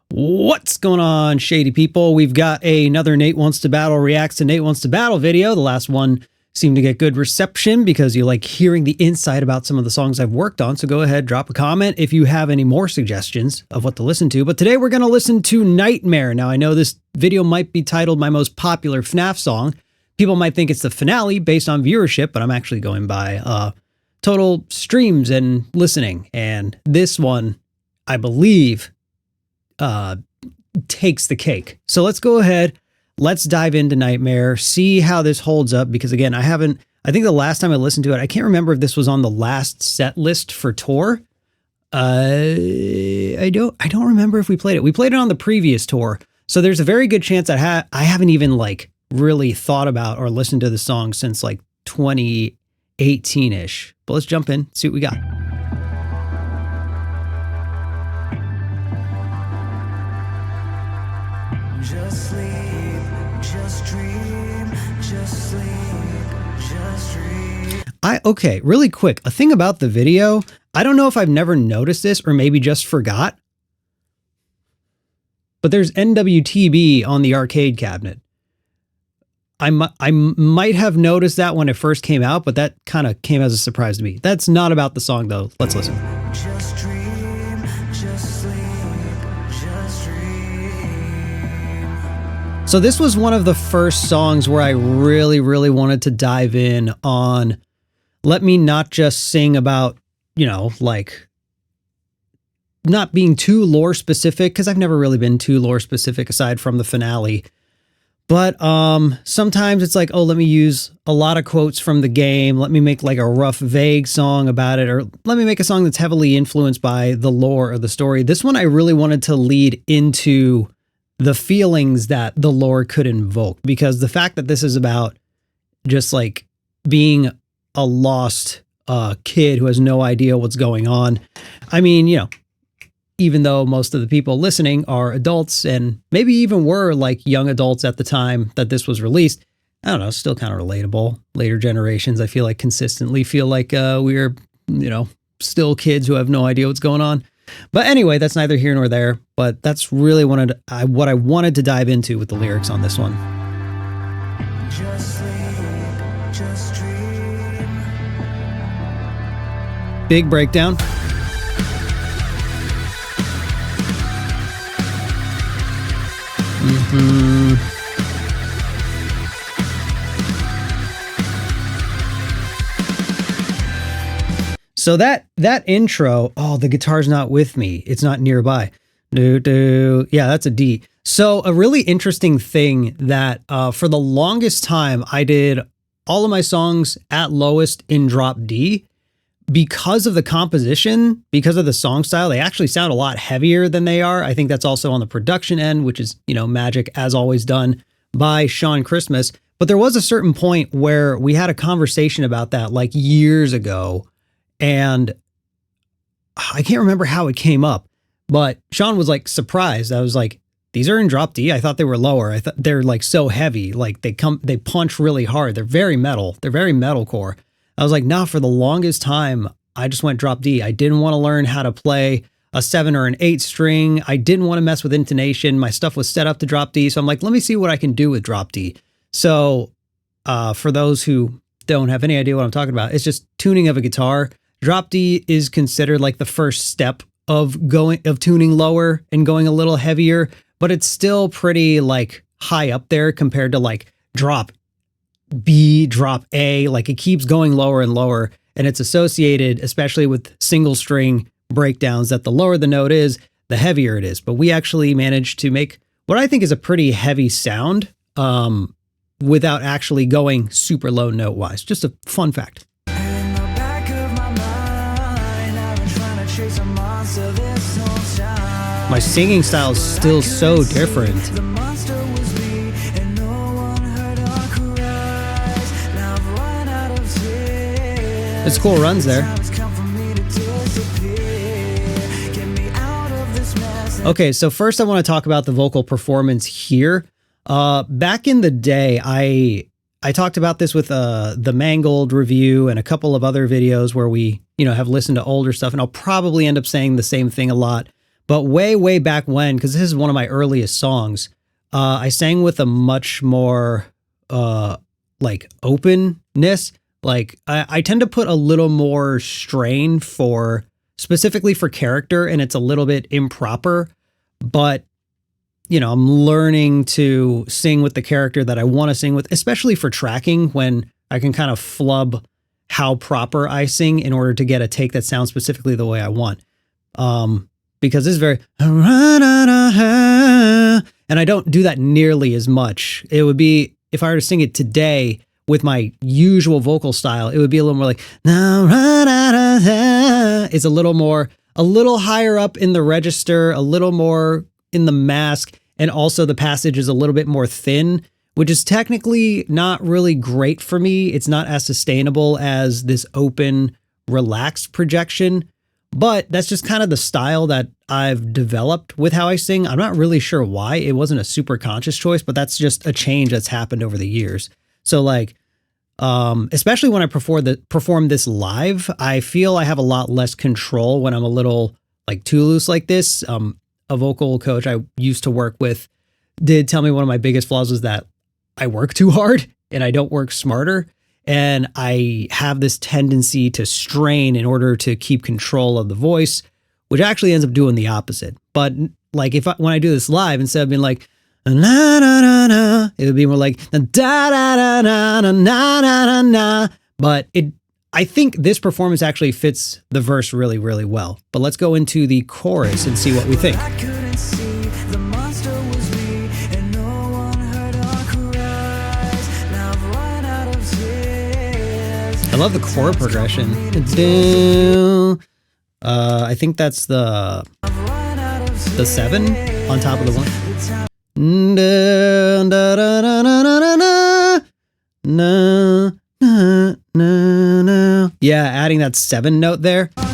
What's going on, shady people? We've got another Nate Wants to Battle reacts to Nate Wants to Battle video. The last one seemed to get good reception because you like hearing the insight about some of the songs I've worked on. So go ahead, drop a comment if you have any more suggestions of what to listen to. But today we're going to listen to Nightmare. Now, I know this video might be titled My Most Popular FNAF Song. People might think it's the finale based on viewership, but I'm actually going by total streams and listening. And this one, I believe, takes the cake. So let's go ahead. Let's dive into Nightmare, see how this holds up. Because again, I think the last time I listened to it, I can't remember if this was on the last set list for tour. I don't remember if we played it. We played it on the previous tour. So there's a very good chance that I haven't even like really thought about or listened to the song since like 2018-ish. But let's jump in, see what we got. Just sleep, just dream, just sleep, just dream. Okay, really quick, a thing about the video, I don't know if I've never noticed this or maybe just forgot, but there's NWTB on the arcade cabinet. I might have noticed that when it first came out, but that kind of came as a surprise to me. That's not about the song though. Let's listen. Just dream, just sleep, just dream. So this was one of the first songs where I really, really wanted to dive in on, let me not just sing about, you know, like not being too lore specific, because I've never really been too lore specific aside from the finale. But sometimes it's like, oh, let me use a lot of quotes from the game. Let me make like a rough, vague song about it. Or let me make a song that's heavily influenced by the lore or the story. This one, I really wanted to lead into the feelings that the lore could invoke. Because the fact that this is about just like being a lost kid who has no idea what's going on. I mean, you know, even though most of the people listening are adults and maybe even were like young adults at the time that this was released, I don't know, still kind of relatable. Later generations, I feel like consistently feel like we're, you know, still kids who have no idea what's going on. But anyway, that's neither here nor there. But that's really what I wanted to dive into with the lyrics on this one. Just sleep, just dream. Big breakdown. So that intro, oh, the guitar's not with me. It's not nearby. Yeah, that's a D. So a really interesting thing that for the longest time, I did all of my songs at lowest in drop D. Because of the composition, because of the song style, they actually sound a lot heavier than they are. I think that's also on the production end, which is, you know, magic as always done by Sean Christmas. But there was a certain point where we had a conversation about that like years ago. And I can't remember how it came up, but Sean was like surprised. I was like, these are in drop D. I thought they were lower. I thought they're like so heavy. Like they punch really hard. They're very metal. They're very metalcore. I was like, nah, for the longest time, I just went drop D. I didn't want to learn how to play a 7 or an 8 string. I didn't want to mess with intonation. My stuff was set up to drop D. So I'm like, let me see what I can do with drop D. So for those who don't have any idea what I'm talking about, it's just tuning of a guitar. Drop D is considered like the first step of tuning lower and going a little heavier, but it's still pretty like high up there compared to like drop B, drop A. Like it keeps going lower and lower, and it's associated, especially with single string breakdowns, that the lower the note is, the heavier it is. But we actually managed to make what I think is a pretty heavy sound without actually going super low note wise. Just a fun fact. In the back of my mind, I've been trying to chase a monster this whole time. My singing style is still so different. The monster was me, and no one heard our cries. Now I've run out of tears. It's cool runs there. Time has come for me to disappear. Get me out of this mess. Okay, so first I want to talk about the vocal performance here. Back in the day, I talked about this with the Mangled review and a couple of other videos where we, you know, have listened to older stuff, and I'll probably end up saying the same thing a lot. But way back when, because this is one of my earliest songs, I sang with a much more like openness. Like I tend to put a little more strain for specifically for character, and it's a little bit improper, but you know, I'm learning to sing with the character that I want to sing with, especially for tracking when I can kind of flub how proper I sing in order to get a take that sounds specifically the way I want. Because this is very, and I don't do that nearly as much. It would be, if I were to sing it today with my usual vocal style, it would be a little more like, it's a little higher up in the register, a little more in the mask, and also the passage is a little bit more thin, which is technically not really great for me. It's not as sustainable as this open, relaxed projection, but that's just kind of the style that I've developed with how I sing. I'm not really sure why. It wasn't a super conscious choice, but that's just a change that's happened over the years. So like, especially when I perform this live, I feel I have a lot less control when I'm a little like too loose like this. A vocal coach I used to work with did tell me one of my biggest flaws was that I work too hard and I don't work smarter. And I have this tendency to strain in order to keep control of the voice, which actually ends up doing the opposite. But like when I do this live, instead of being like, na na na na, it would be more like da da da na na na na na. But I think this performance actually fits the verse really, really well. But let's go into the chorus and see what we think. I couldn't see the monster was me, and no one heard our cries. Now I've run out of tears. I love the chord progression. I think that's the 7 on top of the 1. Yeah, adding that 7 note there. But,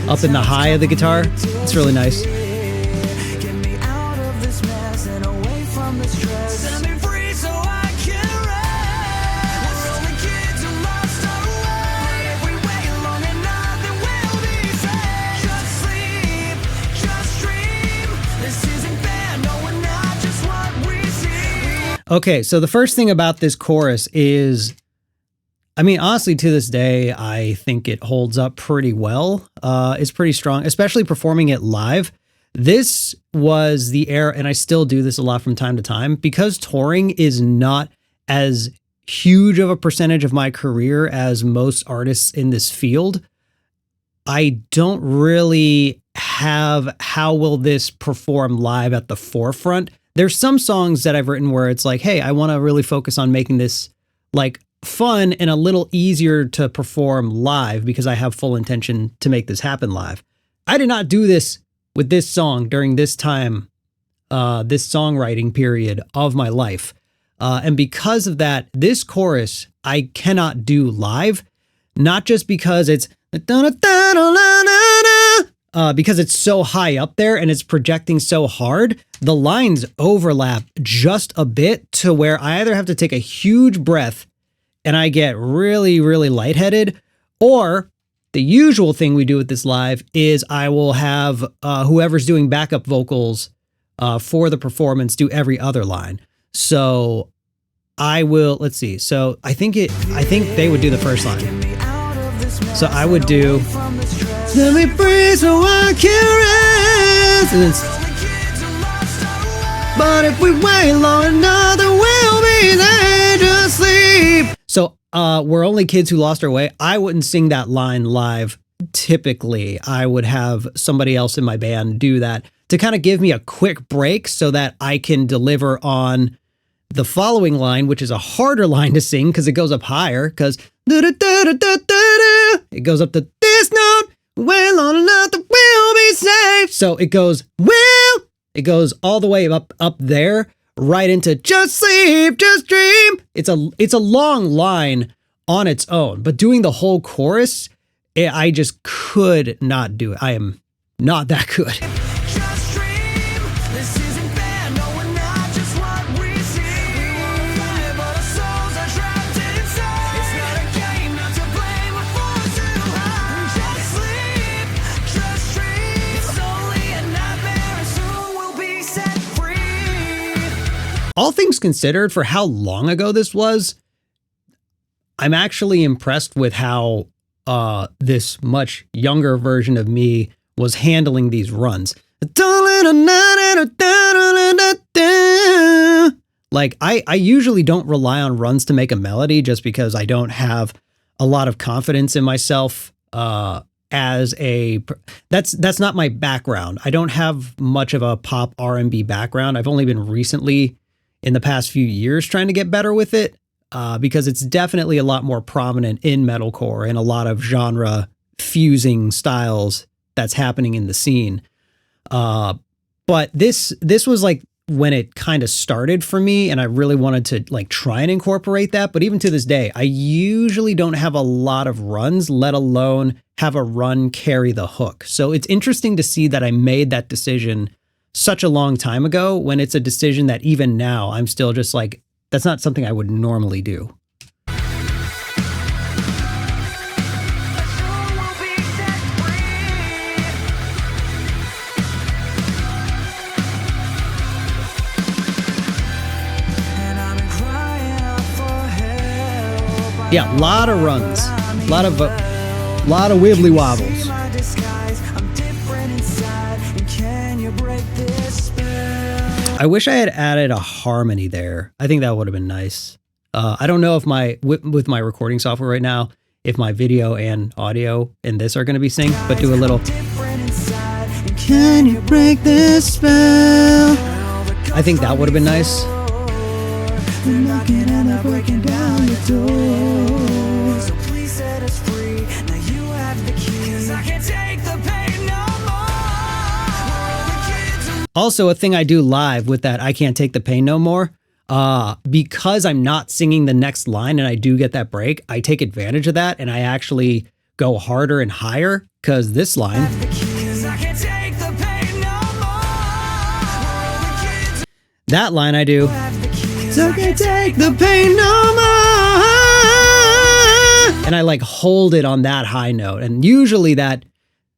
up in the high of the guitar. It's really nice. Get me out of this mess and away from the stress. Set me free so I can rest. We're only kids who lost our way. If we wait long enough, then we'll be saved. Just sleep, just dream. This isn't bad, no, we're not just what we see. Okay, so the first thing about this chorus is, I mean, honestly, to this day, I think it holds up pretty well. It's pretty strong, especially performing it live. This was the era, and I still do this a lot from time to time, because touring is not as huge of a percentage of my career as most artists in this field. I don't really have how will this perform live at the forefront. There's some songs that I've written where it's like, hey, I want to really focus on making this like fun and a little easier to perform live because I have full intention to make this happen live. I did not do this with this song during this time, this songwriting period of my life. And because of that, this chorus I cannot do live, not just because it's because it's so high up there and it's projecting so hard. The lines overlap just a bit to where I either have to take a huge breath and I get really, really lightheaded, or the usual thing we do with this live is I will have whoever's doing backup vocals for the performance do every other line. So I will, let's see. So I think they would do the first line. So I would do, let me breathe so I can rest. And then, but if we wait long enough, then we'll be there to sleep. So we're only kids who lost our way. I wouldn't sing that line live. Typically, I would have somebody else in my band do that to kind of give me a quick break so that I can deliver on the following line, which is a harder line to sing because it goes up higher, because it goes up to this note, well long enough that we'll be safe. So it goes, it goes all the way up there, right into just sleep, just dream. It's a long line on its own, but doing the whole chorus, I just could not do it. I am not that good. all things considered, for how long ago this was, I'm actually impressed with how this much younger version of me was handling these runs. Like, I usually don't rely on runs to make a melody just because I don't have a lot of confidence in myself as a... That's not my background. I don't have much of a pop R&B background. I've only been recently, in the past few years, trying to get better with it because it's definitely a lot more prominent in metalcore and a lot of genre fusing styles that's happening in the scene. But this was like when it kind of started for me, and I really wanted to like try and incorporate that. But even to this day, I usually don't have a lot of runs, let alone have a run carry the hook. So it's interesting to see that I made that decision such a long time ago when it's a decision that even now I'm still just like, that's not something I would normally do. Yeah, a lot of runs, a lot of wibbly wobbles. I wish I had added a harmony there. I think that would have been nice. I don't know if with my recording software right now, if my video and audio in this are going to be synced, but do a little. Can you break this spell? I think that would have been nice. Knocking and breaking down the door. So please set us free. Now you have the keys. I can't take the pain no more. Also, a thing I do live with that I can't take the pain no more. Because I'm not singing the next line and I do get that break, I take advantage of that and I actually go harder and higher because this line. That line I do. So I can't take the pain no more. And I like hold it on that high note. And usually that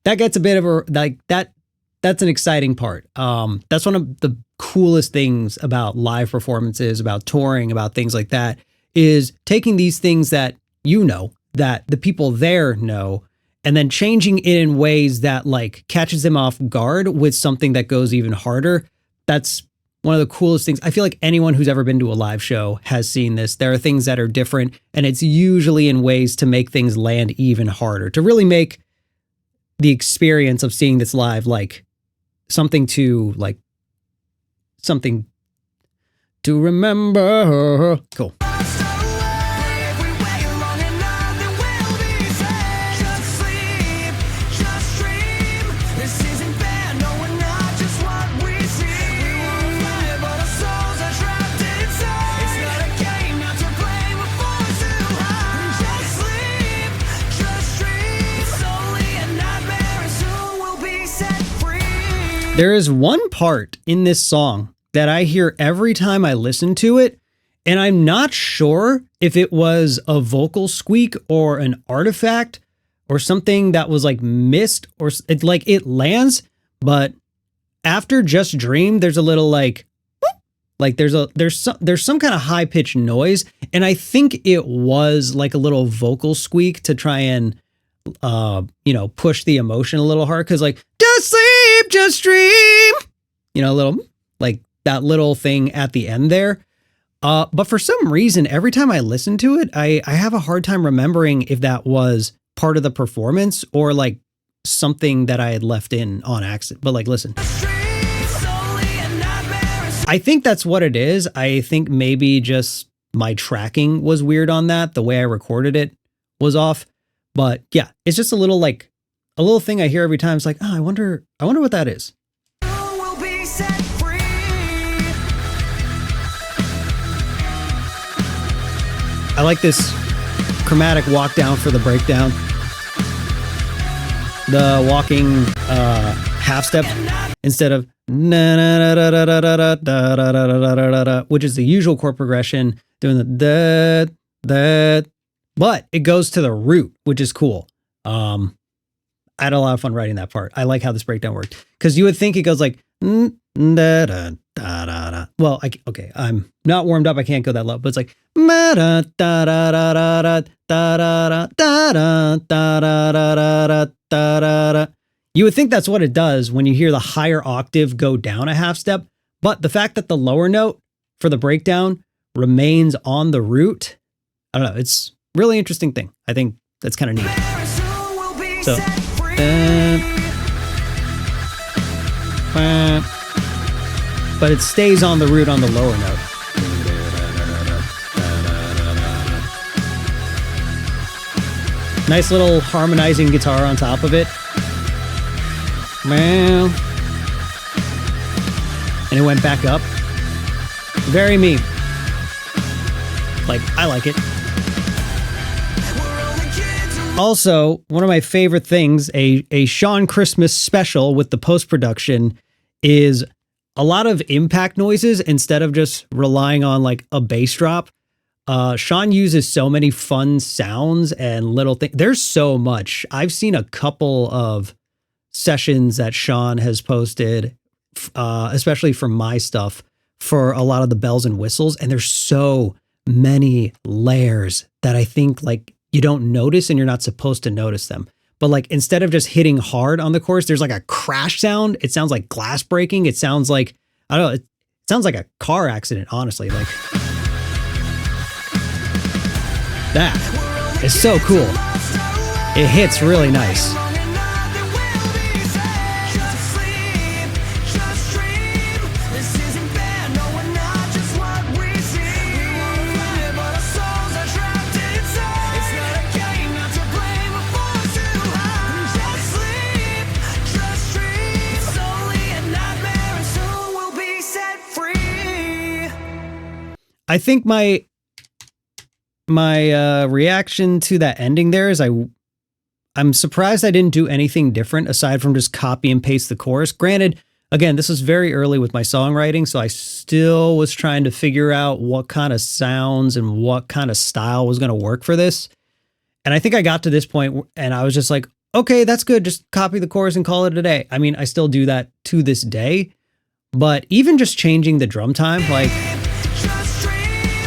gets a bit of a, like that's an exciting part. That's one of the coolest things about live performances, about touring, about things like that, is taking these things that you know, that the people there know, and then changing it in ways that like catches them off guard with something that goes even harder. That's one of the coolest things. I feel like anyone who's ever been to a live show has seen this. There are things that are different, and it's usually in ways to make things land even harder, to really make the experience of seeing this live like something to remember. Cool. There is one part in this song that I hear every time I listen to it, and I'm not sure if it was a vocal squeak or an artifact or something that was like missed, or it's like it lands, but after Just Dream, there's a little like there's some kind of high pitched noise, and I think it was like a little vocal squeak to try and push the emotion a little hard, because like just sleep, just dream, a little like that little thing at the end there. But for some reason, every time I listen to it, I have a hard time remembering if that was part of the performance or like something that I had left in on accident. But like, listen. I think that's what it is. I think maybe just my tracking was weird on that. The way I recorded it was off. But yeah, it's just a little thing I hear every time. It's like, oh, I wonder what that is. I like this chromatic walk down for the breakdown. The walking half step instead of which is the usual chord progression, doing the but it goes to the root, which is cool. I had a lot of fun writing that part. I like how this breakdown worked, because you would think it goes like da da da da da well, okay, I'm not warmed up. I can't go that low, but it's like ma da da da da da da da da da da da da da. You would think that's what it does when you hear the higher octave go down a half step, but the fact that the lower note for the breakdown remains on the root, I don't know. It's a really interesting thing. I think that's kind of neat. So, but it stays on the root on the lower note. Nice little harmonizing guitar on top of it. And it went back up. Very me. Like, I like it. Also, one of my favorite things, a Sean Christmas special with the post-production, is a lot of impact noises instead of just relying on like a bass drop. Sean uses so many fun sounds and little things. There's so much. I've seen a couple of sessions that Sean has posted, especially for my stuff, for a lot of the bells and whistles. And there's so many layers that I think like you don't notice and you're not supposed to notice them. But like, instead of just hitting hard on the chorus, there's like a crash sound. It sounds like glass breaking. It sounds like, I don't know, it sounds like a car accident, honestly. Like, that is so cool. It hits really nice. I think my reaction to that ending there is I'm surprised I didn't do anything different aside from just copy and paste the chorus. Granted, again, this was very early with my songwriting, so I still was trying to figure out what kind of sounds and what kind of style was going to work for this. And I think I got to this point and I was just like, okay, that's good. Just copy the chorus and call it a day. I mean, I still do that to this day, but even just changing the drum time,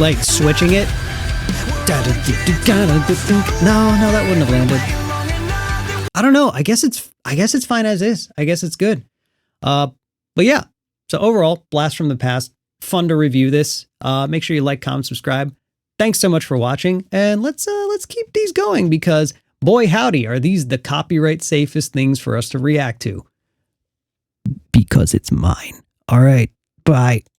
like switching it. No, that wouldn't have landed. I don't know. I guess it's fine as is. I guess it's good. But yeah. So overall, blast from the past. Fun to review this. Make sure you like, comment, subscribe. Thanks so much for watching, and let's keep these going because boy howdy, are these the copyright safest things for us to react to. Because it's mine. All right. Bye.